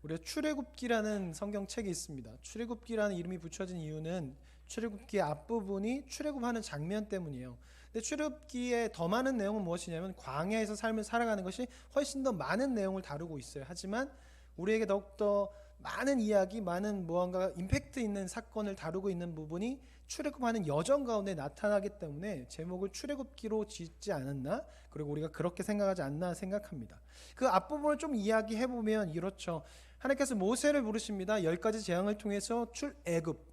우리가 출애굽기라는 성경책이 있습니다. 출애굽기라는 이름이 붙여진 이유는 출애굽기의 앞부분이 출애굽하는 장면 때문이에요. 근데 출애굽기에 더 많은 내용은 무엇이냐면 광야에서 삶을 살아가는 것이 훨씬 더 많은 내용을 다루고 있어요. 하지만 우리에게 더욱더 많은 이야기, 많은 무언가 임팩트 있는 사건을 다루고 있는 부분이 출애굽하는 여정 가운데 나타나기 때문에 제목을 출애굽기로 짓지 않았나? 그리고 우리가 그렇게 생각하지 않나 생각합니다. 그 앞부분을 좀 이야기해보면 이렇죠. 하나님께서 모세를 부르십니다. 10가지 재앙을 통해서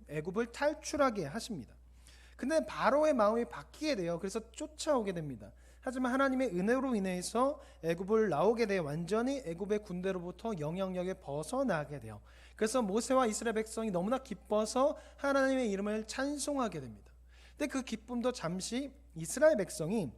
애굽을 탈출하게 하십니다. 근데 바로의 마음이 바뀌게 돼요. 그래서 쫓아오게 됩니다. 하지만 하나님의 은혜로 인해서 애굽을 나오게 돼요. 완전히 애굽의 군대로부터 영향력에 벗어나게 돼요. 그래서 모세와 이스라엘 백성이 너무나 기뻐서 하나님의 이름을 찬송하게 됩니다. 근데 그 기쁨도 잠시 이스라엘 백성이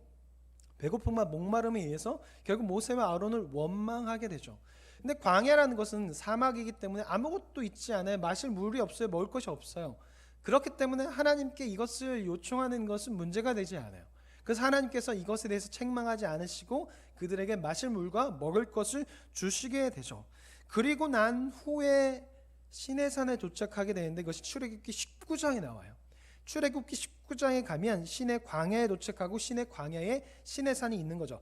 배고픔과 목마름에 의해서 결국 모세와 아론을 원망하게 되죠. 근데 광야라는 것은 사막이기 때문에 아무것도 있지 않아요. 마실 물이 없어요. 먹을 것이 없어요. 그렇기 때문에 하나님께 이것을 요청하는 것은 문제가 되지 않아요. 그래서 하나님께서 이것에 대해서 책망하지 않으시고 그들에게 마실 물과 먹을 것을 주시게 되죠. 그리고 난 후에 시내산에 도착하게 되는데 그것이 출애굽기 19장에 나와요. 출애굽기 19장에 가면 시내 광야에 도착하고 시내 광야에 시내산이 있는 거죠.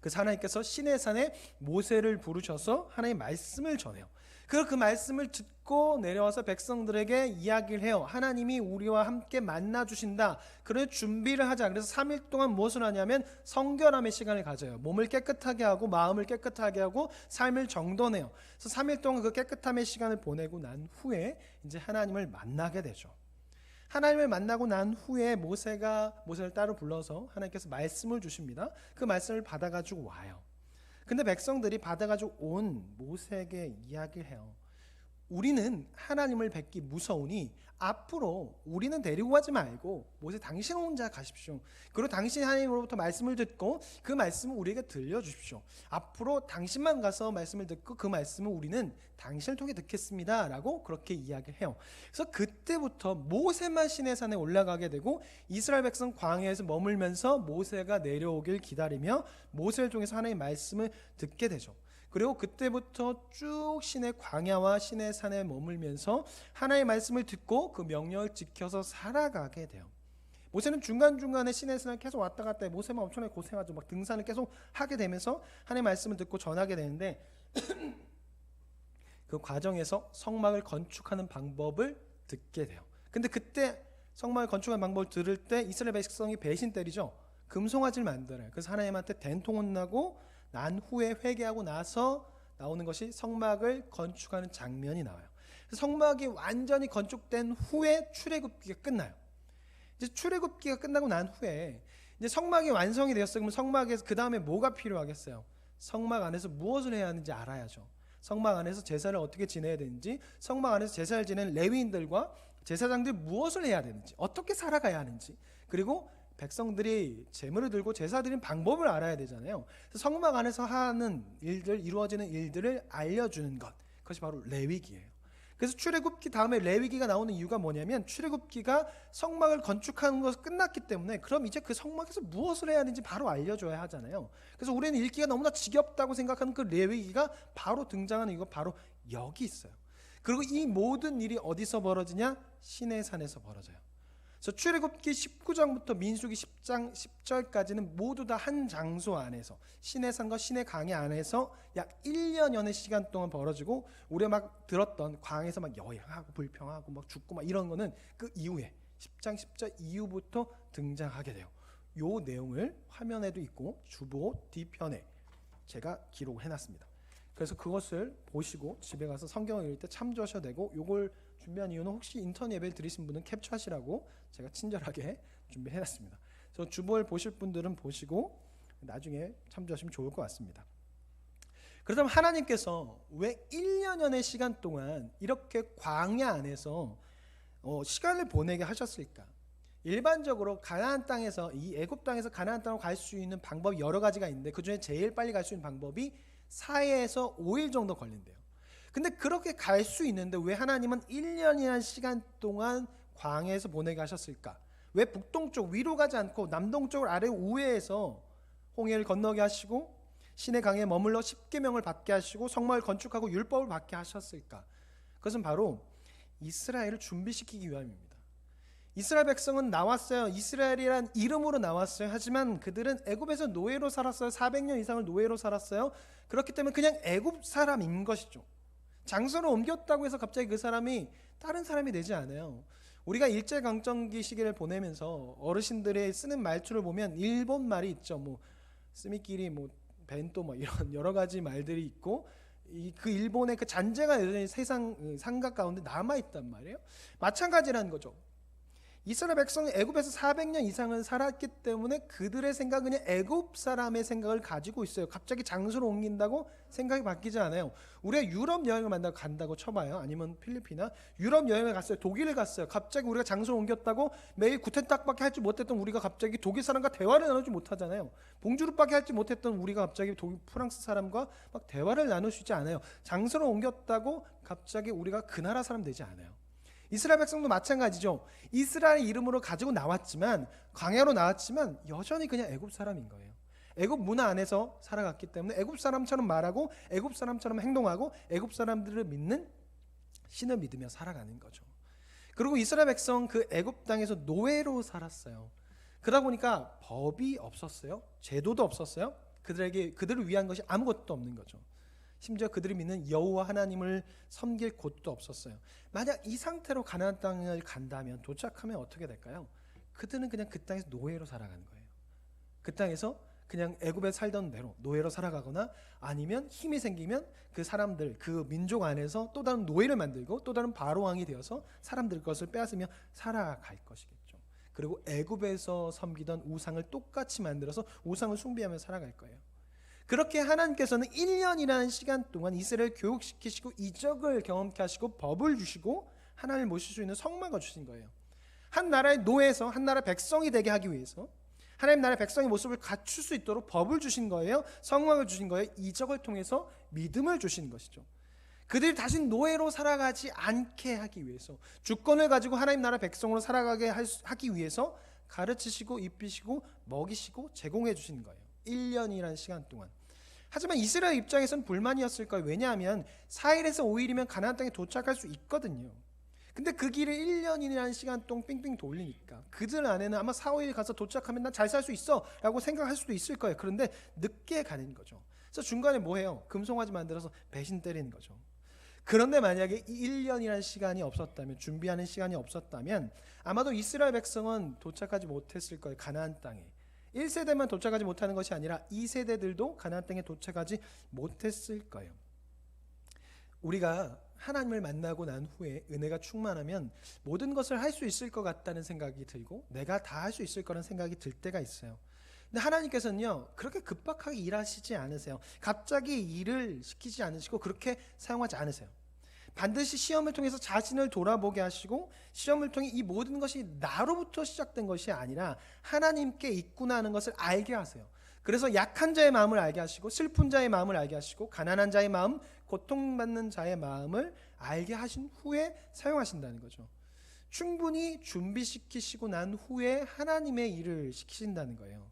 그래서 하나님께서 시내산에 모세를 부르셔서 하나님의 말씀을 전해요. 그 말씀을 듣고 내려와서 백성들에게 이야기를 해요. 하나님이 우리와 함께 만나 주신다. 그래서 준비를 하자. 그래서 3일 동안 무엇을 하냐면 성결함의 시간을 가져요. 몸을 깨끗하게 하고 마음을 깨끗하게 하고 삶을 정돈해요. 그래서 3일 동안 그 깨끗함의 시간을 보내고 난 후에 이제 하나님을 만나게 되죠. 하나님을 만나고 난 후에 모세를 따로 불러서 하나님께서 말씀을 주십니다. 그 말씀을 받아가지고 와요. 근데 백성들이 받아가지고 온 모세에게 이야기를 해요. 우리는 하나님을 뵙기 무서우니 앞으로 우리는 데리고 가지 말고 모세 당신 혼자 가십시오. 그리고 당신이 하나님으로부터 말씀을 듣고 그 말씀을 우리에게 들려주십시오. 앞으로 당신만 가서 말씀을 듣고 그 말씀을 우리는 당신을 통해 듣겠습니다 라고 그렇게 이야기를 해요. 그래서 그때부터 모세만 시내산에 올라가게 되고 이스라엘 백성 광야에서 머물면서 모세가 내려오길 기다리며 모세를 통해서 하나님의 말씀을 듣게 되죠. 그리고 그때부터 쭉 시내 광야와 시내 산에 머물면서 하나님의 말씀을 듣고 그 명령을 지켜서 살아가게 돼요. 모세는 중간중간에 시내 산을 계속 왔다 갔다 해. 모세만 엄청나게 고생하죠. 막 등산을 계속 하게 되면서 하나님의 말씀을 듣고 전하게 되는데 그 과정에서 성막을 건축하는 방법을 듣게 돼요. 근데 그때 성막을 건축하는 방법을 들을 때 이스라엘 백성이 배신 때리죠. 금송아지를 만들어요. 그래서 하나님한테 된통 혼나고 난 후에 회개하고 나서 나오는 것이 성막을 건축하는 장면이 나와요. 성막이 완전히 건축된 후에 출애굽기가 끝나요. 이제 출애굽기가 끝나고 난 후에 이제 성막이 완성이 되었어요. 그러면 성막에서 그 다음에 뭐가 필요하겠어요? 성막 안에서 무엇을 해야 하는지 알아야죠. 성막 안에서 제사를 어떻게 지내야 되는지, 성막 안에서 제사를 지내는 레위인들과 제사장들 무엇을 해야 되는지, 어떻게 살아가야 하는지, 그리고 백성들이 제물을 들고 제사 드리는 방법을 알아야 되잖아요. 그래서 성막 안에서 하는 일들, 이루어지는 일들을 알려주는 것, 그것이 바로 레위기예요. 그래서 출애굽기 다음에 레위기가 나오는 이유가 뭐냐면 출애굽기가 성막을 건축하는 것이 끝났기 때문에 그럼 이제 그 성막에서 무엇을 해야 하는지 바로 알려줘야 하잖아요. 그래서 우리는 읽기가 너무나 지겹다고 생각하는 그 레위기가 바로 등장하는 이유가 바로 여기 있어요. 그리고 이 모든 일이 어디서 벌어지냐? 시내산에서 벌어져요. 그래서 출애굽기 19장부터 민수기 10장 10절까지는 모두 다 한 장소 안에서 시내산과 시내강의 안에서 약 1년여의 시간 동안 벌어지고 우리가 막 들었던 광에서 막 여행하고 불평하고 막 죽고 막 이런 거는 그 이후에 10장 10절 이후부터 등장하게 돼요. 요 내용을 화면에도 있고 주보 뒤편에 제가 기록을 해놨습니다. 그래서 그것을 보시고 집에 가서 성경을 읽을 때 참조하셔도 되고 요걸 준비한 이유는 혹시 인터넷 예배를 들으신 분은 캡처하시라고 제가 친절하게 준비해놨습니다. 그래서 주보를 보실 분들은 보시고 나중에 참조하시면 좋을 것 같습니다. 그렇다면 하나님께서 왜 1년여의 시간 동안 이렇게 광야 안에서 시간을 보내게 하셨을까? 일반적으로 가나안 땅에서 이 애굽 땅에서 가나안 땅으로 갈 수 있는 방법이 여러 가지가 있는데 그 중에 제일 빨리 갈 수 있는 방법이 4일에서 5일 정도 걸린대요. 근데 그렇게 갈 수 있는데 왜 하나님은 1년이라는 시간 동안 광야에서 보내게 하셨을까? 왜 북동쪽 위로 가지 않고 남동쪽을 아래 우회해서 홍해를 건너게 하시고 신의 강에 머물러 십계명을 받게 하시고 성막을 건축하고 율법을 받게 하셨을까? 그것은 바로 이스라엘을 준비시키기 위함입니다. 이스라엘 백성은 나왔어요. 이스라엘이란 이름으로 나왔어요. 하지만 그들은 애굽에서 노예로 살았어요. 400년 이상을 노예로 살았어요. 그렇기 때문에 그냥 애굽 사람인 것이죠. 장소를 옮겼다고 해서 갑자기 그 사람이 다른 사람이 되지 않아요. 우리가 일제강점기 시기를 보내면서 어르신들이 쓰는 말투를 보면 일본 말이 있죠. 뭐 스미끼리, 뭐 벤또, 뭐 이런 여러 가지 말들이 있고, 그 일본의 그 잔재가 여전히 세상 상각 가운데 남아 있단 말이에요. 마찬가지라는 거죠. 이스라엘 백성은 애굽에서 400년 이상을 살았기 때문에 그들의 생각은 그냥 애굽 사람의 생각을 가지고 있어요. 갑자기 장소를 옮긴다고 생각이 바뀌지 않아요. 우리가 유럽 여행을 간다고 쳐봐요. 아니면 필리핀이나 유럽 여행을 갔어요. 독일을 갔어요. 갑자기 우리가 장소를 옮겼다고 매일 구텐탁밖에 할지 못했던 우리가 갑자기 독일 사람과 대화를 나누지 못하잖아요. 봉주르밖에 할지 못했던 우리가 갑자기 프랑스 사람과 막 대화를 나눌 수 있지 않아요. 장소를 옮겼다고 갑자기 우리가 그 나라 사람 되지 않아요. 이스라엘 백성도 마찬가지죠. 이스라엘 이름으로 가지고 나왔지만, 광야로 나왔지만 여전히 그냥 애굽 사람인 거예요. 애굽 문화 안에서 살아갔기 때문에 애굽 사람처럼 말하고 애굽 사람처럼 행동하고 애굽 사람들을 믿는 신을 믿으며 살아가는 거죠. 그리고 이스라엘 백성 그 애굽 땅에서 노예로 살았어요. 그러다 보니까 법이 없었어요. 제도도 없었어요. 그들을 위한 것이 아무것도 없는 거죠. 심지어 그들이 믿는 여호와 하나님을 섬길 곳도 없었어요. 만약 이 상태로 가나안 땅을 간다면, 도착하면 어떻게 될까요? 그들은 그냥 그 땅에서 노예로 살아가는 거예요. 그 땅에서 그냥 애굽에 살던 대로 노예로 살아가거나, 아니면 힘이 생기면 그 사람들, 그 민족 안에서 또 다른 노예를 만들고 또 다른 바로 왕이 되어서 사람들 것을 빼앗으며 살아갈 것이겠죠. 그리고 애굽에서 섬기던 우상을 똑같이 만들어서 우상을 숭배하며 살아갈 거예요. 그렇게 하나님께서는 1년이라는 시간 동안 이스라엘을 교육시키시고 이적을 경험케 하시고 법을 주시고 하나님을 모실 수 있는 성막을 주신 거예요. 한 나라의 노예에서 한 나라 백성이 되게 하기 위해서, 하나님 나라의 백성의 모습을 갖출 수 있도록 법을 주신 거예요. 성막을 주신 거예요. 이적을 통해서 믿음을 주신 것이죠. 그들이 다시 노예로 살아가지 않게 하기 위해서, 주권을 가지고 하나님 나라 백성으로 살아가게 하기 위해서 가르치시고 입히시고 먹이시고 제공해 주신 거예요. 1년이라는 시간 동안. 하지만 이스라엘 입장에서는 불만이었을 거예요. 왜냐하면 4일에서 5일이면 가나안 땅에 도착할 수 있거든요. 근데 그 길을 1년이라는 시간 동안 삥삥 돌리니까 그들 안에는 아마 4, 5일 가서 도착하면 난 잘 살 수 있어 라고 생각할 수도 있을 거예요. 그런데 늦게 가는 거죠. 그래서 중간에 뭐 해요? 금송아지 만들어서 배신 때리는 거죠. 그런데 만약에 이 1년이라는 시간이 없었다면, 준비하는 시간이 없었다면 아마도 이스라엘 백성은 도착하지 못했을 거예요. 가나안 땅에. 1세대만 도착하지 못하는 것이 아니라 2세대들도 가나안 땅에 도착하지 못했을 거예요. 우리가 하나님을 만나고 난 후에 은혜가 충만하면 모든 것을 할 수 있을 것 같다는 생각이 들고 내가 다 할 수 있을 거라는 생각이 들 때가 있어요. 근데 하나님께서는요, 그렇게 급박하게 일하시지 않으세요. 갑자기 일을 시키지 않으시고 그렇게 사용하지 않으세요. 반드시 시험을 통해서 자신을 돌아보게 하시고, 시험을 통해 이 모든 것이 나로부터 시작된 것이 아니라 하나님께 있구나 하는 것을 알게 하세요. 그래서 약한 자의 마음을 알게 하시고, 슬픈 자의 마음을 알게 하시고, 가난한 자의 마음, 고통받는 자의 마음을 알게 하신 후에 사용하신다는 거죠. 충분히 준비시키시고 난 후에 하나님의 일을 시키신다는 거예요.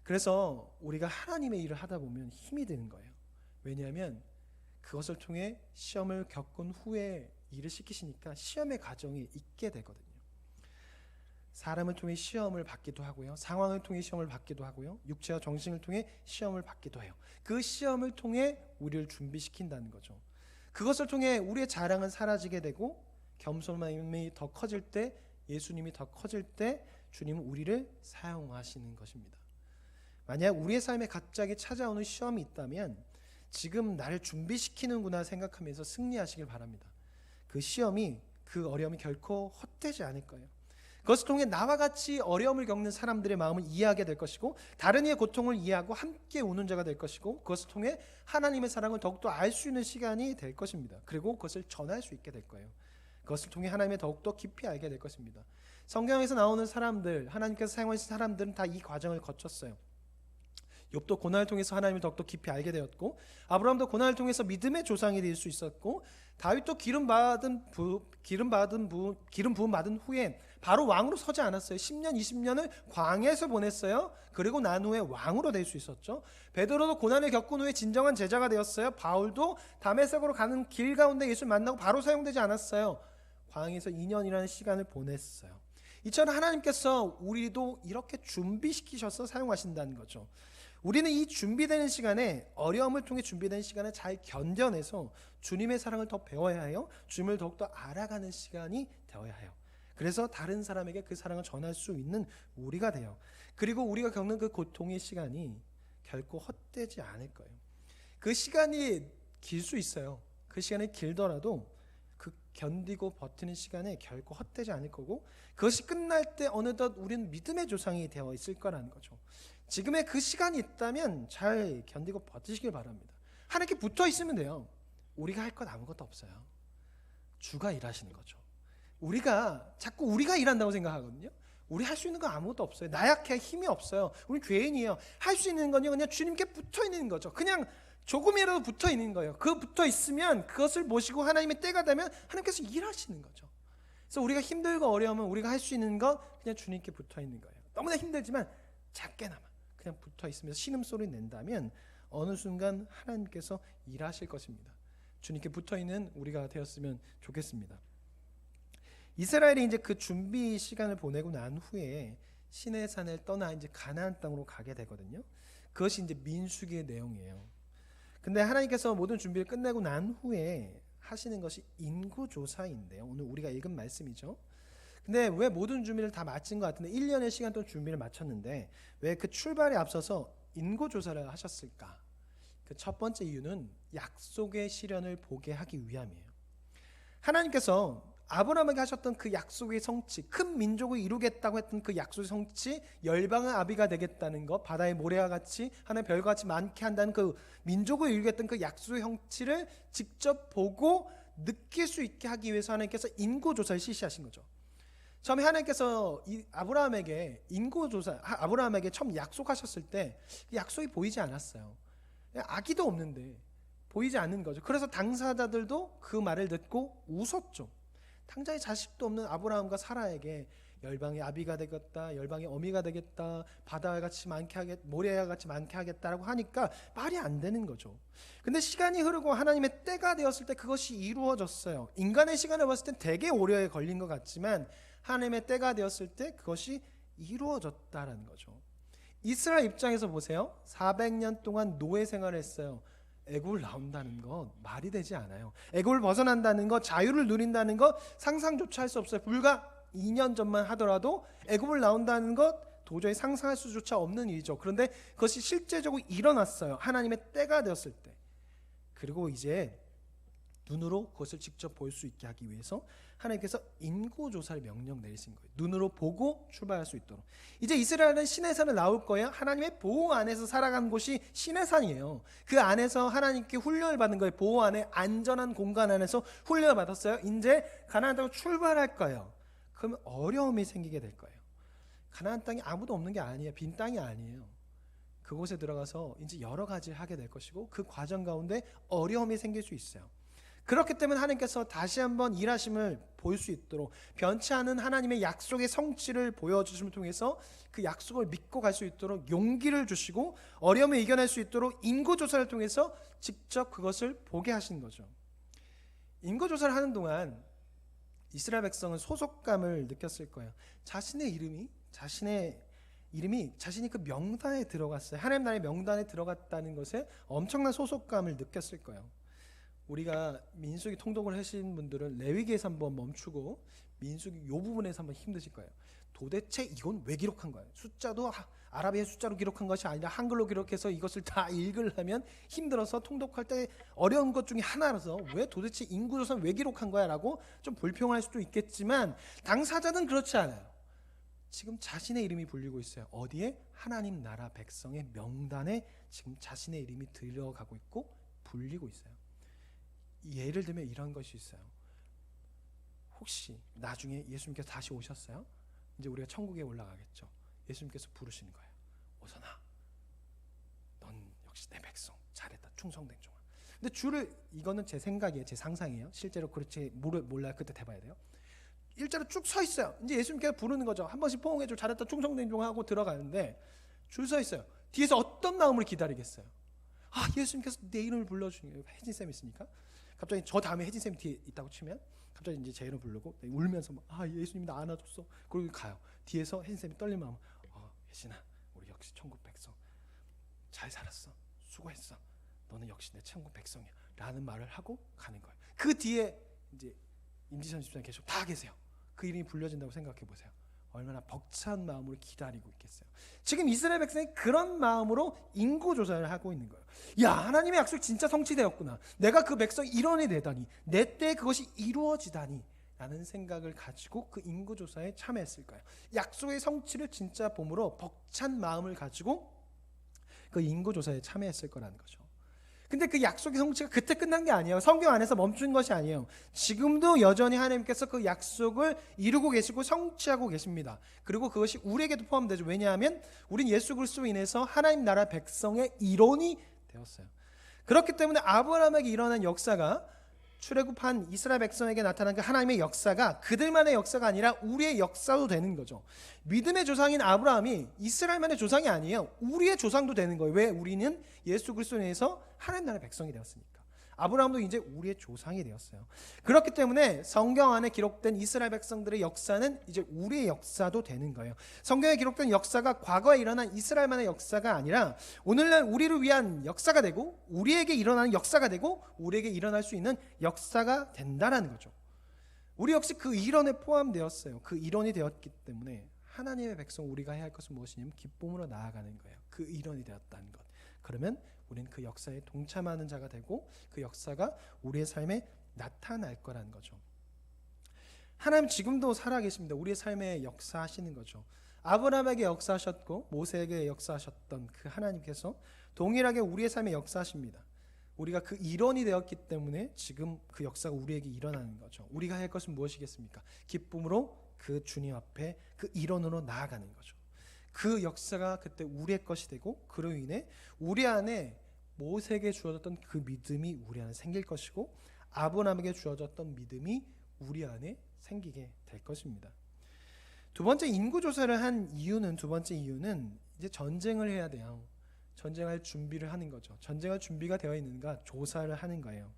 그래서 우리가 하나님의 일을 하다 보면 힘이 드는 거예요. 왜냐하면 그것을 통해 시험을 겪은 후에 일을 시키시니까 시험의 과정이 있게 되거든요. 사람을 통해 시험을 받기도 하고요, 상황을 통해 시험을 받기도 하고요, 육체와 정신을 통해 시험을 받기도 해요. 그 시험을 통해 우리를 준비시킨다는 거죠. 그것을 통해 우리의 자랑은 사라지게 되고, 겸손함이 더 커질 때, 예수님이 더 커질 때 주님은 우리를 사용하시는 것입니다. 만약 우리의 삶에 갑자기 찾아오는 시험이 있다면 지금 나를 준비시키는구나 생각하면서 승리하시길 바랍니다. 그 시험이, 그 어려움이 결코 헛되지 않을 거예요. 그것을 통해 나와 같이 어려움을 겪는 사람들의 마음을 이해하게 될 것이고, 다른 이의 고통을 이해하고 함께 우는 자가 될 것이고, 그것을 통해 하나님의 사랑을 더욱더 알 수 있는 시간이 될 것입니다. 그리고 그것을 전할 수 있게 될 거예요. 그것을 통해 하나님을 더욱더 깊이 알게 될 것입니다. 성경에서 나오는 사람들, 하나님께서 사용하신 사람들은 다 이 과정을 거쳤어요. 욥도 고난을 통해서 하나님을 더욱더 깊이 알게 되었고, 아브라함도 고난을 통해서 믿음의 조상이 될 수 있었고, 다윗도 기름 부음 받은 후에 바로 왕으로 서지 않았어요. 10년 20년을 광야에서 보냈어요. 그리고 난 후에 왕으로 될 수 있었죠. 베드로도 고난을 겪은 후에 진정한 제자가 되었어요. 바울도 다메섹으로 가는 길 가운데 예수를 만나고 바로 사용되지 않았어요. 광야에서 2년이라는 시간을 보냈어요. 이처럼 하나님께서 우리도 이렇게 준비시키셔서 사용하신다는 거죠. 우리는 이 준비되는 시간에, 어려움을 통해 준비되는 시간을 잘 견뎌내서 주님의 사랑을 더 배워야 해요. 주님을 더욱더 알아가는 시간이 되어야 해요. 그래서 다른 사람에게 그 사랑을 전할 수 있는 우리가 돼요. 그리고 우리가 겪는 그 고통의 시간이 결코 헛되지 않을 거예요. 그 시간이 길 수 있어요. 그 시간이 길더라도 그 견디고 버티는 시간에 결코 헛되지 않을 거고, 그것이 끝날 때 어느덧 우리는 믿음의 조상이 되어 있을 거라는 거죠. 지금의 그 시간이 있다면 잘 견디고 버티시길 바랍니다. 하나님께 붙어 있으면 돼요. 우리가 할 것 아무것도 없어요. 주가 일하시는 거죠. 자꾸 우리가 일한다고 생각하거든요. 우리 할 수 있는 거 아무것도 없어요. 나약해, 힘이 없어요. 우리 죄인이에요. 할 수 있는 건요, 그냥 주님께 붙어 있는 거죠. 그냥 조금이라도 붙어 있는 거예요. 그 붙어 있으면 그것을 모시고 하나님의 때가 되면 하나님께서 일하시는 거죠. 그래서 우리가 힘들고 어려우면 우리가 할 수 있는 거 그냥 주님께 붙어 있는 거예요. 너무나 힘들지만 작게나마 그냥 붙어 있으면서 신음소리 낸다면 어느 순간 하나님께서 일하실 것입니다. 주님께 붙어 있는 우리가 되었으면 좋겠습니다. 이스라엘이 이제 그 준비 시간을 보내고 난 후에 시내산을 떠나 이제 가나안 땅으로 가게 되거든요. 그것이 이제 민수기의 내용이에요. 근데 하나님께서 모든 준비를 끝내고 난 후에 하시는 것이 인구조사인데요. 오늘 우리가 읽은 말씀이죠. 근데 왜 모든 준비를 다 마친 것 같은데 1년의 시간 동안 준비를 마쳤는데 왜 그 출발에 앞서서 인구조사를 하셨을까? 그 첫 번째 이유는 약속의 실현을 보게 하기 위함이에요. 하나님께서 아브라함에게 하셨던 그 약속의 성취, 큰 민족을 이루겠다고 했던 그 약속의 성취, 열방의 아비가 되겠다는 것, 바다의 모래와 같이 하나의 별과 같이 많게 한다는 그 민족을 이루겠다는 그 약속의 성취를 직접 보고 느낄 수 있게 하기 위해서 하나님께서 인구조사를 실시하신 거죠. 처음에 하나님께서 아브라함에게 아브라함에게 처음 약속하셨을 때 약속이 보이지 않았어요. 아기도 없는데 보이지 않는 거죠. 그래서 당사자들도 그 말을 듣고 웃었죠. 당장에 자식도 없는 아브라함과 사라에게 열방의 아비가 되겠다, 열방의 어미가 되겠다, 바다와 같이 많게 하겠다, 모래와 같이 많게 하겠다라고 하니까 말이 안 되는 거죠. 근데 시간이 흐르고 하나님의 때가 되었을 때 그것이 이루어졌어요. 인간의 시간을 봤을 땐 되게 오래 걸린 것 같지만 하나님의 때가 되었을 때 그것이 이루어졌다라는 거죠. 이스라엘 입장에서 보세요. 400년 동안 노예 생활을 했어요. 애굽을 나온다는 거 말이 되지 않아요. 애굽을 벗어난다는 거, 자유를 누린다는 거 상상조차 할 수 없어요. 불과 2년 전만 하더라도 애굽을 나온다는 것 도저히 상상할 수조차 없는 일이죠. 그런데 그것이 실제적으로 일어났어요. 하나님의 때가 되었을 때. 그리고 이제 눈으로 그것을 직접 볼 수 있게 하기 위해서 하나님께서 인구조사를 명령 내리신 거예요. 눈으로 보고 출발할 수 있도록. 이제 이스라엘은 시내산을 나올 거예요. 하나님의 보호 안에서 살아간 곳이 시내산이에요. 그 안에서 하나님께 훈련을 받는 거예요. 보호 안에, 안전한 공간 안에서 훈련을 받았어요. 이제 가나안 땅으로 출발할 거예요. 그러면 어려움이 생기게 될 거예요. 가나안 땅이 아무도 없는 게 아니에요. 빈 땅이 아니에요. 그곳에 들어가서 이제 여러 가지를 하게 될 것이고 그 과정 가운데 어려움이 생길 수 있어요. 그렇기 때문에 하나님께서 다시 한번 일하심을 볼 수 있도록 변치 않은 하나님의 약속의 성취를 보여주심을 통해서 그 약속을 믿고 갈 수 있도록 용기를 주시고 어려움을 이겨낼 수 있도록 인구조사를 통해서 직접 그것을 보게 하신 거죠. 인구조사를 하는 동안 이스라엘 백성은 소속감을 느꼈을 거예요. 자신의 이름이 자신이 그 명단에 들어갔어요. 하나님 나라의 명단에 들어갔다는 것에 엄청난 소속감을 느꼈을 거예요. 우리가 민수기 통독을 하신 분들은 레위기에서 한번 멈추고 민수기 이 부분에서 한번 힘드실 거예요. 도대체 이건 왜 기록한 거예요? 숫자도 아라비아 숫자로 기록한 것이 아니라 한글로 기록해서 이것을 다 읽으려면 힘들어서 통독할 때 어려운 것 중에 하나라서 왜 도대체 인구조사는 왜 기록한 거야? 라고 좀 불평할 수도 있겠지만 당사자는 그렇지 않아요. 지금 자신의 이름이 불리고 있어요. 어디에? 하나님 나라 백성의 명단에 지금 자신의 이름이 들어가고 있고 불리고 있어요. 예를 들면 이런 것이 있어요. 혹시 나중에 예수님께서 다시 오셨어요? 이제 우리가 천국에 올라가겠죠. 예수님께서 부르시는 거예요. 오선아, 역시 내 백성 잘했다, 충성된 종아. 근데 주를, 이거는 제 생각이에요, 제 상상이에요. 실제로 그렇지 몰라요. 그때 돼봐야 돼요. 일자로 쭉 서 있어요. 이제 예수님께서 부르는 거죠. 한 번씩 포옹해줘, 잘했다, 충성된 종아 하고 들어가는데 줄 서 있어요. 뒤에서 어떤 마음으로 기다리겠어요? 아, 예수님께서 내 이름을 불러주는 거예요. 혜진쌤 있으니까 갑자기 저 다음에 혜진쌤이 뒤에 있다고 치면 갑자기 이제 제 이름 부르고 울면서 막, 아, 예수님이 나 안아줬어. 그리고 가요. 뒤에서 혜진쌤이 떨린 마음, 혜진아, 우리 역시 천국 백성 잘 살았어, 수고했어, 너는 역시 내 천국 백성이야 라는 말을 하고 가는 거예요. 그 뒤에 이제 임지선 집사님 계시고 다 계세요. 그 이름이 불려진다고 생각해 보세요. 얼마나 벅찬 마음으로 기다리고 있겠어요. 지금 이스라엘 백성이 그런 마음으로 인구조사를 하고 있는 거예요. 야, 하나님의 약속이 진짜 성취되었구나, 내가 그 백성의 일원이 되다니, 내 때에 그것이 이루어지다니 라는 생각을 가지고 그 인구조사에 참여했을 거예요. 약속의 성취를 진짜 봄으로 벅찬 마음을 가지고 그 인구조사에 참여했을 거라는 거죠. 근데 그 약속의 성취가 그때 끝난 게 아니에요. 성경 안에서 멈춘 것이 아니에요. 지금도 여전히 하나님께서 그 약속을 이루고 계시고 성취하고 계십니다. 그리고 그것이 우리에게도 포함되죠. 왜냐하면 우린 예수 그리스도로 인해서 하나님 나라 백성의 일원이 되었어요. 그렇기 때문에 아브라함에게 일어난 역사가, 출애굽한 이스라엘 백성에게 나타난 그 하나님의 역사가 그들만의 역사가 아니라 우리의 역사도 되는 거죠. 믿음의 조상인 아브라함이 이스라엘만의 조상이 아니에요. 우리의 조상도 되는 거예요. 왜? 우리는 예수 그리스도에 의해서 하나님 나라의 백성이 되었으니까. 아브라함도 이제 우리의 조상이 되었어요. 그렇기 때문에 성경 안에 기록된 이스라엘 백성들의 역사는 이제 우리의 역사도 되는 거예요. 성경에 기록된 역사가 과거에 일어난 이스라엘만의 역사가 아니라 오늘날 우리를 위한 역사가 되고, 우리에게 일어나는 역사가 되고, 우리에게 일어날 수 있는 역사가 된다는 거죠. 우리 역시 그 일원에 포함되었어요. 그 일원이 되었기 때문에 하나님의 백성, 우리가 해야 할 것은 무엇이냐면 기쁨으로 나아가는 거예요. 그 일원이 되었다는 것. 그러면 우리는 그 역사에 동참하는 자가 되고 그 역사가 우리의 삶에 나타날 거라는 거죠. 하나님 지금도 살아계십니다. 우리의 삶에 역사하시는 거죠. 아브라함에게 역사하셨고 모세에게 역사하셨던 그 하나님께서 동일하게 우리의 삶에 역사하십니다. 우리가 그 일원이 되었기 때문에 지금 그 역사가 우리에게 일어나는 거죠. 우리가 할 것은 무엇이겠습니까? 기쁨으로 그 주님 앞에 그 일원으로 나아가는 거죠. 그 역사가 그때 우리의 것이 되고, 그로 인해 우리 안에 모세에게 주어졌던 그 믿음이 우리 안에 생길 것이고, 아브라함에게 주어졌던 믿음이 우리 안에 생기게 될 것입니다. 두 번째, 인구조사를 한 이유는, 두 번째 이유는 이제 전쟁을 해야 돼요. 전쟁할 준비를 하는 거죠. 전쟁할 준비가 되어 있는가 조사를 하는 거예요.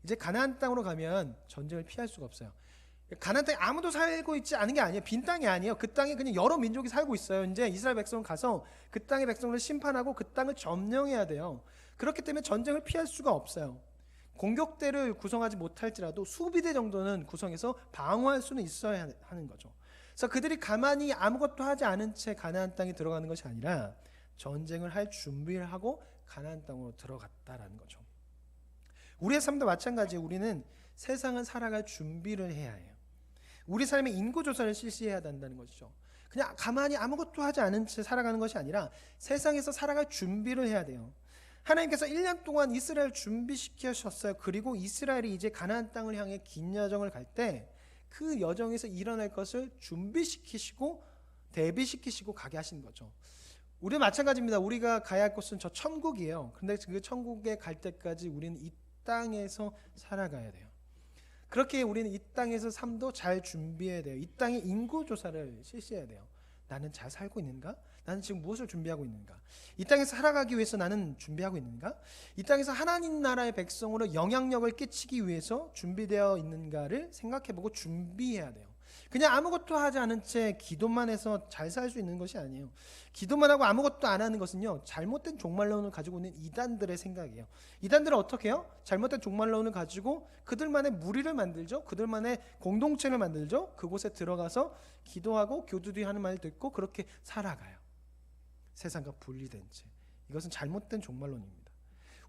이제 가나안 땅으로 가면 전쟁을 피할 수가 없어요. 가나안 땅에 아무도 살고 있지 않은 게 아니에요. 빈 땅이 아니에요. 그 땅에 그냥 여러 민족이 살고 있어요. 이제 이스라엘 백성은 가서 그 땅의 백성을 심판하고 그 땅을 점령해야 돼요. 그렇기 때문에 전쟁을 피할 수가 없어요. 공격대를 구성하지 못할지라도 수비대 정도는 구성해서 방어할 수는 있어야 하는 거죠. 그래서 그들이 가만히 아무것도 하지 않은 채 가나안 땅에 들어가는 것이 아니라 전쟁을 할 준비를 하고 가나안 땅으로 들어갔다라는 거죠. 우리의 삶도 마찬가지예요. 우리는 세상을 살아갈 준비를 해야 해요. 우리 삶의 인구조사를 실시해야 한다는 것이죠. 그냥 가만히 아무것도 하지 않은 채 살아가는 것이 아니라 세상에서 살아갈 준비를 해야 돼요. 하나님께서 1년 동안 이스라엘 준비시키셨어요. 그리고 이스라엘이 이제 가나안 땅을 향해 긴 여정을 갈 때 그 여정에서 일어날 것을 준비시키시고 대비시키시고 가게 하신 거죠. 우리는 마찬가지입니다. 우리가 가야 할 곳은 저 천국이에요. 근데 그 천국에 갈 때까지 우리는 이 땅에서 살아가야 돼요. 그렇게 우리는 이 땅에서 삶도 잘 준비해야 돼요. 이 땅의 인구조사를 실시해야 돼요. 나는 잘 살고 있는가? 나는 지금 무엇을 준비하고 있는가? 이 땅에서 살아가기 위해서 나는 준비하고 있는가? 이 땅에서 하나님 나라의 백성으로 영향력을 끼치기 위해서 준비되어 있는가를 생각해보고 준비해야 돼요. 그냥 아무것도 하지 않은 채 기도만 해서 잘 살 수 있는 것이 아니에요. 기도만 하고 아무것도 안 하는 것은요, 잘못된 종말론을 가지고 있는 이단들의 생각이에요. 이단들은 어떻게 해요? 잘못된 종말론을 가지고 그들만의 무리를 만들죠. 그들만의 공동체를 만들죠. 그곳에 들어가서 기도하고 교두들이 하는 말 듣고 그렇게 살아가요. 세상과 분리된 채. 이것은 잘못된 종말론입니다.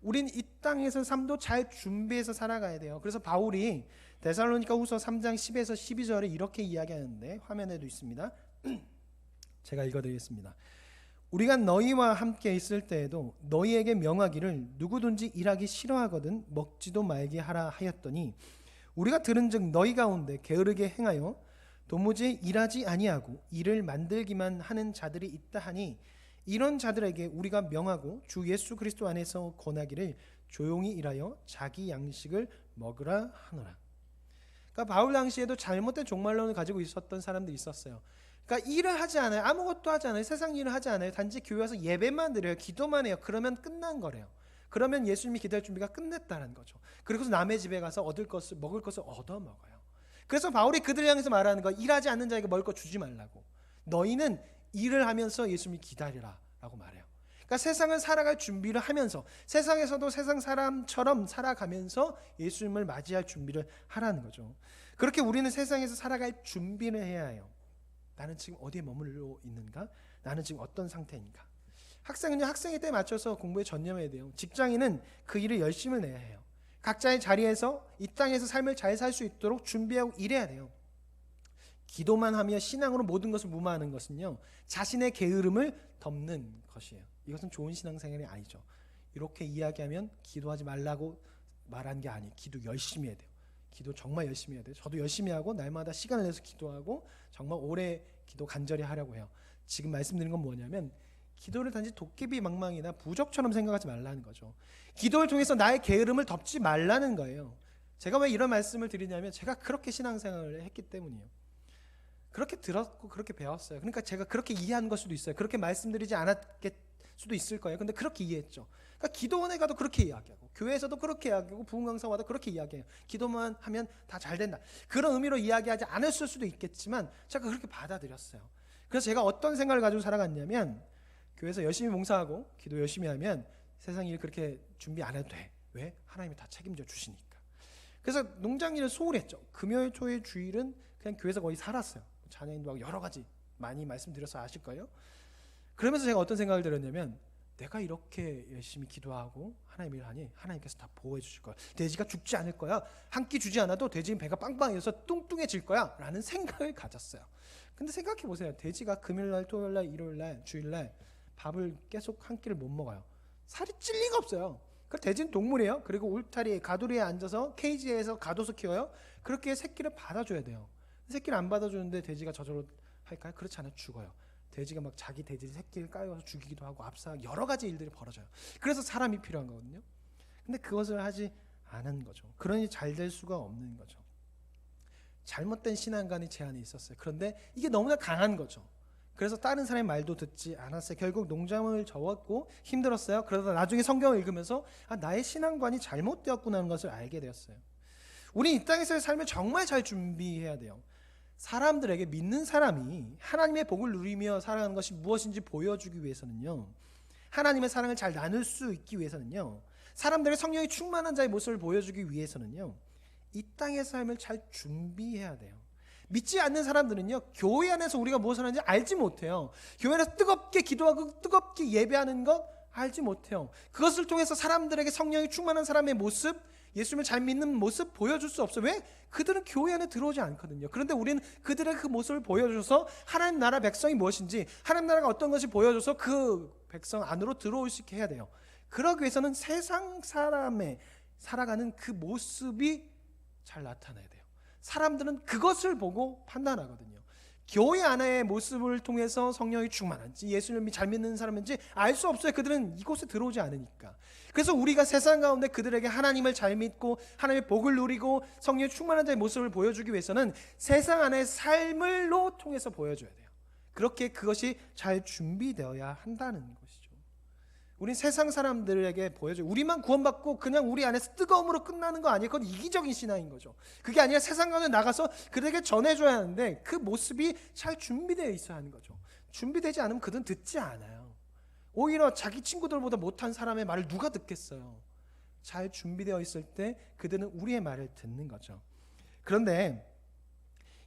우린 이 땅에서 삶도 잘 준비해서 살아가야 돼요. 그래서 바울이 데살로니가 후서 3장 10에서 12절에 이렇게 이야기하는데, 화면에도 있습니다. 제가 읽어드리겠습니다. 우리가 너희와 함께 있을 때에도 너희에게 명하기를 누구든지 일하기 싫어하거든 먹지도 말게 하라 하였더니, 우리가 들은즉 너희 가운데 게으르게 행하여 도무지 일하지 아니하고 일을 만들기만 하는 자들이 있다 하니, 이런 자들에게 우리가 명하고 주 예수 그리스도 안에서 권하기를 조용히 일하여 자기 양식을 먹으라 하노라. 그러니까 바울 당시에도 잘못된 종말론을 가지고 있었던 사람들이 있었어요. 그러니까 일을 하지 않아요. 아무것도 하지 않아요. 세상 일을 하지 않아요. 단지 교회 와서 예배만 드려요. 기도만 해요. 그러면 끝난 거래요. 그러면 예수님이 기도할 준비가 끝냈다는 거죠. 그리고서 남의 집에 가서 얻을 것을 먹을 것을 얻어 먹어요. 그래서 바울이 그들을 향해서 말하는 거, 일하지 않는 자에게 먹을 것 주지 말라고. 너희는 일을 하면서 예수님이 기다리라 라고 말해요. 그러니까 세상을 살아갈 준비를 하면서 세상에서도 세상 사람처럼 살아가면서 예수님을 맞이할 준비를 하라는 거죠. 그렇게 우리는 세상에서 살아갈 준비를 해야 해요. 나는 지금 어디에 머물러 있는가? 나는 지금 어떤 상태인가? 학생은요, 학생의 때에 맞춰서 공부에 전념해야 돼요. 직장인은 그 일을 열심히 내야 해요. 각자의 자리에서 이 땅에서 삶을 잘 살 수 있도록 준비하고 일해야 돼요. 기도만 하며 신앙으로 모든 것을 무마하는 것은요, 자신의 게으름을 덮는 것이에요. 이것은 좋은 신앙생활이 아니죠. 이렇게 이야기하면 기도하지 말라고 말한 게 아니에요. 기도 열심히 해야 돼요. 기도 정말 열심히 해야 돼요. 저도 열심히 하고 날마다 시간을 내서 기도하고 정말 오래 기도 간절히 하려고 해요. 지금 말씀드린 건 뭐냐면 기도를 단지 도깨비 망망이나 부적처럼 생각하지 말라는 거죠. 기도를 통해서 나의 게으름을 덮지 말라는 거예요. 제가 왜 이런 말씀을 드리냐면 제가 그렇게 신앙생활을 했기 때문이에요. 그렇게 들었고 그렇게 배웠어요. 그러니까 제가 그렇게 이해한 걸 수도 있어요. 그렇게 말씀드리지 않았겠 수도 있을 거예요. 근데 그렇게 이해했죠. 그러니까 기도원에 가도 그렇게 이야기하고 교회에서도 그렇게 이야기하고 부흥 강사 와도 그렇게 이야기해요. 기도만 하면 다 잘 된다. 그런 의미로 이야기하지 않았을 수도 있겠지만 제가 그렇게 받아들였어요. 그래서 제가 어떤 생각을 가지고 살아갔냐면 교회에서 열심히 봉사하고 기도 열심히 하면 세상 일 그렇게 준비 안 해도 돼. 왜? 하나님이 다 책임져 주시니까. 그래서 농장 일을 소홀히 했죠. 금요일 토요일 주일은 그냥 교회에서 거의 살았어요. 자녀인도 하고 여러 가지 많이 말씀드려서 아실 거예요. 그러면서 제가 어떤 생각을 들었냐면 내가 이렇게 열심히 기도하고 하나님 일을 하니 하나님께서 다 보호해 주실 거야. 돼지가 죽지 않을 거야. 한 끼 주지 않아도 돼지는 배가 빵빵해서 뚱뚱해질 거야 라는 생각을 가졌어요. 근데 생각해 보세요. 돼지가 금요일날 토요일날 일요일날 주일날 밥을 계속 한 끼를 못 먹어요. 살이 찔 리가 없어요. 그 돼지는 동물이에요. 그리고 울타리에 가두리에 앉아서 케이지에서 가둬서 키워요. 그렇게 새끼를 받아줘야 돼요. 새끼를 안 받아주는데 돼지가 저절로 할까요? 그렇지 않아요. 죽어요. 돼지가 막 자기 돼지 새끼를 까여서 죽이기도 하고 압사하고 여러 가지 일들이 벌어져요. 그래서 사람이 필요한 거거든요. 근데 그것을 하지 않은 거죠. 그러니 잘 될 수가 없는 거죠. 잘못된 신앙관이 제 안에 있었어요. 그런데 이게 너무나 강한 거죠. 그래서 다른 사람의 말도 듣지 않았어요. 결국 농장을 접었고 힘들었어요. 그러다 나중에 성경을 읽으면서 나의 신앙관이 잘못되었구나 하는 것을 알게 되었어요. 우리 이 땅에서의 삶을 정말 잘 준비해야 돼요. 사람들에게 믿는 사람이 하나님의 복을 누리며 살아가는 것이 무엇인지 보여주기 위해서는요, 하나님의 사랑을 잘 나눌 수 있기 위해서는요, 사람들의 성령이 충만한 자의 모습을 보여주기 위해서는요, 이 땅의 삶을 잘 준비해야 돼요. 믿지 않는 사람들은요, 교회 안에서 우리가 무엇을 하는지 알지 못해요. 교회 안에서 뜨겁게 기도하고 뜨겁게 예배하는 것 알지 못해요. 그것을 통해서 사람들에게 성령이 충만한 사람의 모습, 예수님을 잘 믿는 모습 보여줄 수 없어요. 왜? 그들은 교회 안에 들어오지 않거든요. 그런데 우리는 그들의 그 모습을 보여줘서 하나님 나라 백성이 무엇인지, 하나님 나라가 어떤 것이 보여줘서 그 백성 안으로 들어올 수 있게 해야 돼요. 그러기 위해서는 세상 사람의 살아가는 그 모습이 잘 나타나야 돼요. 사람들은 그것을 보고 판단하거든요. 교회 안의 모습을 통해서 성령이 충만한지 예수님이 잘 믿는 사람인지 알 수 없어요. 그들은 이곳에 들어오지 않으니까. 그래서 우리가 세상 가운데 그들에게 하나님을 잘 믿고 하나님의 복을 누리고 성령이 충만한 자의 모습을 보여주기 위해서는 세상 안의 삶을로 통해서 보여줘야 돼요. 그렇게 그것이 잘 준비되어야 한다는 것이죠. 우린 세상 사람들에게 보여줘요. 우리만 구원받고 그냥 우리 안에서 뜨거움으로 끝나는 거 아니에요. 그건 이기적인 신앙인 거죠. 그게 아니라 세상 가운데 나가서 그들에게 전해줘야 하는데 그 모습이 잘 준비되어 있어야 하는 거죠. 준비되지 않으면 그들은 듣지 않아요. 오히려 자기 친구들보다 못한 사람의 말을 누가 듣겠어요. 잘 준비되어 있을 때 그들은 우리의 말을 듣는 거죠. 그런데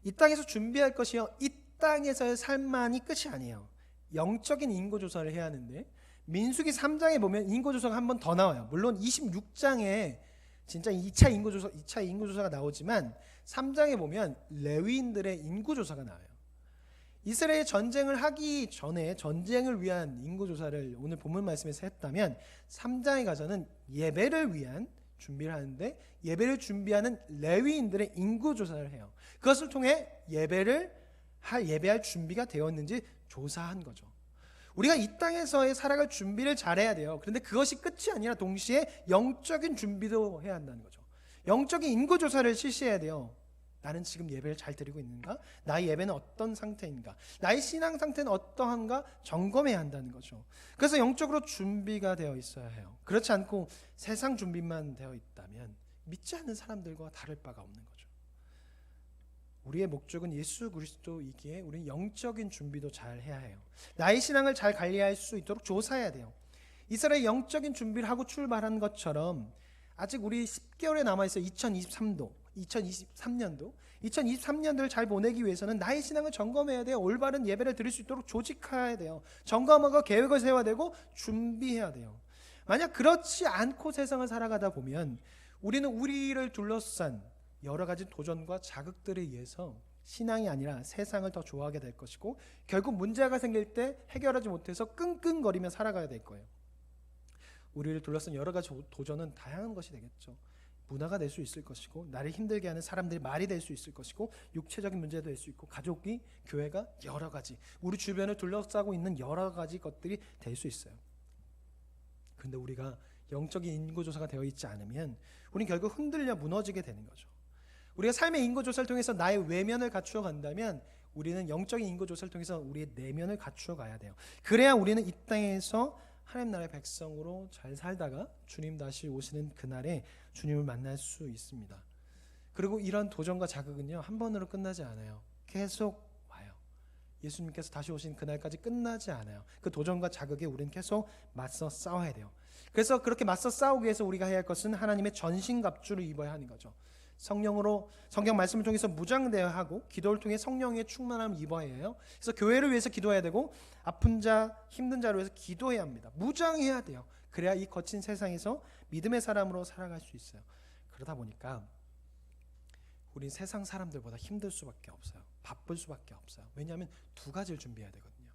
이 땅에서 준비할 것이요, 이 땅에서의 삶만이 끝이 아니에요. 영적인 인고조사를 해야 하는데 민수기 3장에 보면 인고조사가 한 번 더 나와요. 물론 26장에 진짜 2차 인구조사가 나오지만 3장에 보면 레위인들의 인구조사가 나와요. 이스라엘 전쟁을 하기 전에 전쟁을 위한 인구조사를 오늘 본문 말씀에서 했다면 3장에 가서는 예배를 위한 준비를 하는데 예배를 준비하는 레위인들의 인구조사를 해요. 그것을 통해 예배할 준비가 되었는지 조사한 거죠. 우리가 이 땅에서의 살아갈 준비를 잘해야 돼요. 그런데 그것이 끝이 아니라 동시에 영적인 준비도 해야 한다는 거죠. 영적인 인구조사를 실시해야 돼요. 나는 지금 예배를 잘 드리고 있는가? 나의 예배는 어떤 상태인가? 나의 신앙 상태는 어떠한가? 점검해야 한다는 거죠. 그래서 영적으로 준비가 되어 있어야 해요. 그렇지 않고 세상 준비만 되어 있다면 믿지 않는 사람들과 다를 바가 없는 거죠. 우리의 목적은 예수 그리스도이기에 우리는 영적인 준비도 잘 해야 해요. 나의 신앙을 잘 관리할 수 있도록 조사해야 돼요. 이스라엘 영적인 준비를 하고 출발한 것처럼 아직 우리 10개월에 남아있어요. 2023년도를 잘 보내기 위해서는 나의 신앙을 점검해야 돼요. 올바른 예배를 드릴 수 있도록 조직해야 돼요. 점검하고 계획을 세워야 되고 준비해야 돼요. 만약 그렇지 않고 세상을 살아가다 보면 우리는 우리를 둘러싼 여러 가지 도전과 자극들에 의해서 신앙이 아니라 세상을 더 좋아하게 될 것이고 결국 문제가 생길 때 해결하지 못해서 끙끙거리며 살아가야 될 거예요. 우리를 둘러싼 여러 가지 도전은 다양한 것이 되겠죠. 문화가 될 수 있을 것이고 나를 힘들게 하는 사람들이 말이 될 수 있을 것이고 육체적인 문제도 될 수 있고 가족이, 교회가 여러 가지 우리 주변을 둘러싸고 있는 여러 가지 것들이 될 수 있어요. 그런데 우리가 영적인 인구조사가 되어 있지 않으면 우리는 결국 흔들려 무너지게 되는 거죠. 우리가 삶의 인구조사를 통해서 나의 외면을 갖추어 간다면 우리는 영적인 인구조사를 통해서 우리의 내면을 갖추어 가야 돼요. 그래야 우리는 이 땅에서 하나님 나라의 백성으로 잘 살다가 주님 다시 오시는 그날에 주님을 만날 수 있습니다. 그리고 이런 도전과 자극은요, 한 번으로 끝나지 않아요. 계속 와요. 예수님께서 다시 오신 그날까지 끝나지 않아요. 그 도전과 자극에 우리는 계속 맞서 싸워야 돼요. 그래서 그렇게 맞서 싸우기 위해서 우리가 해야 할 것은 하나님의 전신갑주를 입어야 하는 거죠. 성령으로 성경 말씀을 통해서 무장되어야 하고 기도를 통해 성령의 충만함을 입어야 해요. 그래서 교회를 위해서 기도해야 되고 아픈 자, 힘든 자를 위해서 기도해야 합니다. 무장해야 돼요. 그래야 이 거친 세상에서 믿음의 사람으로 살아갈 수 있어요. 그러다 보니까 우린 세상 사람들보다 힘들 수밖에 없어요. 바쁠 수밖에 없어요. 왜냐하면 두 가지를 준비해야 되거든요.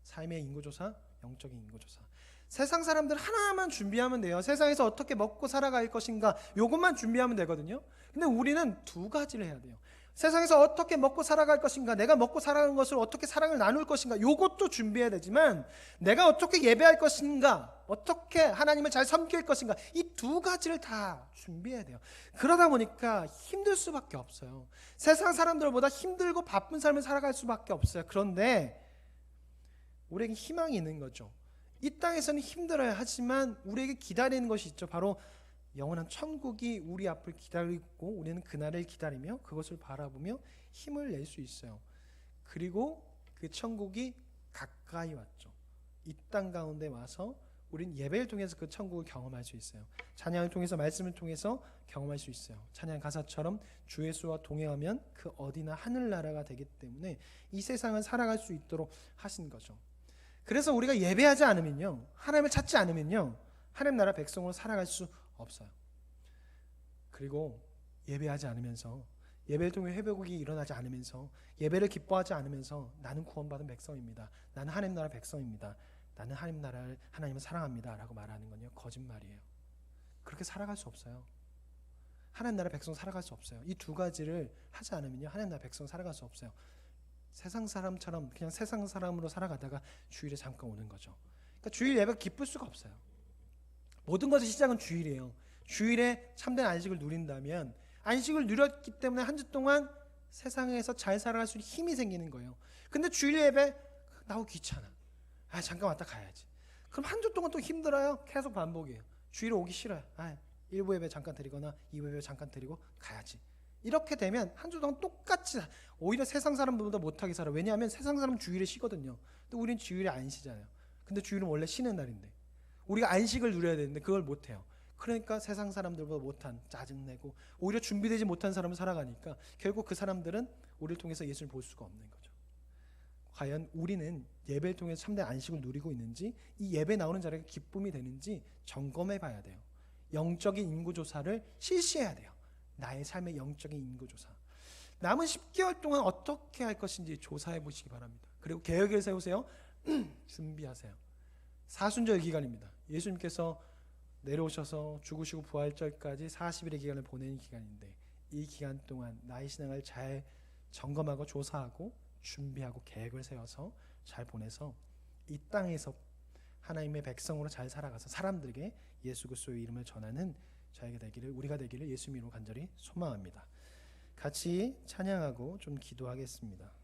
삶의 인구조사, 영적인 인구조사. 세상 사람들 하나만 준비하면 돼요. 세상에서 어떻게 먹고 살아갈 것인가 요것만 준비하면 되거든요. 근데 우리는 두 가지를 해야 돼요. 세상에서 어떻게 먹고 살아갈 것인가, 내가 먹고 살아가는 것을 어떻게 사랑을 나눌 것인가 요것도 준비해야 되지만 내가 어떻게 예배할 것인가, 어떻게 하나님을 잘 섬길 것인가 이 두 가지를 다 준비해야 돼요. 그러다 보니까 힘들 수밖에 없어요. 세상 사람들보다 힘들고 바쁜 삶을 살아갈 수밖에 없어요. 그런데 우리에게 희망이 있는 거죠. 이 땅에서는 힘들어야 하지만 우리에게 기다리는 것이 있죠. 바로 영원한 천국이 우리 앞을 기다리고 우리는 그날을 기다리며 그것을 바라보며 힘을 낼 수 있어요. 그리고 그 천국이 가까이 왔죠. 이 땅 가운데 와서 우리는 예배를 통해서 그 천국을 경험할 수 있어요. 찬양을 통해서 말씀을 통해서 경험할 수 있어요. 찬양 가사처럼 주 예수와 동행하면 그 어디나 하늘나라가 되기 때문에 이 세상을 살아갈 수 있도록 하신 거죠. 그래서 우리가 예배하지 않으면요, 하나님을 찾지 않으면요, 하나님 나라 백성으로 살아갈 수 없어요. 그리고 예배하지 않으면서, 예배를 통해 회복이 일어나지 않으면서, 예배를 기뻐하지 않으면서 나는 구원받은 백성입니다, 나는 하나님 나라 백성입니다, 나는 하나님 나라를, 하나님을 사랑합니다 라고 말하는 건요, 거짓말이에요. 그렇게 살아갈 수 없어요. 하나님 나라 백성 살아갈 수 없어요. 이 두 가지를 하지 않으면요, 하나님 나라 백성 살아갈 수 없어요. 세상 사람처럼 그냥 세상 사람으로 살아가다가 주일에 잠깐 오는 거죠. 그러니까 주일 예배가 기쁠 수가 없어요. 모든 것의 시작은 주일이에요. 주일에 참된 안식을 누린다면 안식을 누렸기 때문에 한 주 동안 세상에서 잘 살아갈 수 있는 힘이 생기는 거예요. 근데 주일 예배 나오기 귀찮아. 잠깐 왔다 가야지. 그럼 한 주 동안 또 힘들어요. 계속 반복이에요. 주일에 오기 싫어요. 1부 예배 잠깐 드리거나 2부 예배 잠깐 드리고 가야지. 이렇게 되면 한 주 동안 똑같이 오히려 세상 사람들보다 못하게 살아. 왜냐하면 세상 사람은 주일에 쉬거든요. 근데 우리는 주일에 안 쉬잖아요. 근데 주일은 원래 쉬는 날인데 우리가 안식을 누려야 되는데 그걸 못해요. 그러니까 세상 사람들보다 못한, 짜증내고 오히려 준비되지 못한 사람을 살아가니까 결국 그 사람들은 우리를 통해서 예수를 볼 수가 없는 거죠. 과연 우리는 예배를 통해서 참된 안식을 누리고 있는지, 이 예배 나오는 자리가 기쁨이 되는지 점검해 봐야 돼요. 영적인 인구조사를 실시해야 돼요. 나의 삶의 영적인 인구조사. 남은 10개월 동안 어떻게 할 것인지 조사해 보시기 바랍니다. 그리고 계획을 세우세요. 준비하세요. 사순절 기간입니다. 예수님께서 내려오셔서 죽으시고 부활절까지 40일의 기간을 보내는 기간인데 이 기간 동안 나의 신앙을 잘 점검하고 조사하고 준비하고 계획을 세워서 잘 보내서 이 땅에서 하나님의 백성으로 잘 살아가서 사람들에게 예수 그리스도의 이름을 전하는 우리가 되기를 예수 이름으로 간절히 소망합니다. 같이 찬양하고 좀 기도하겠습니다.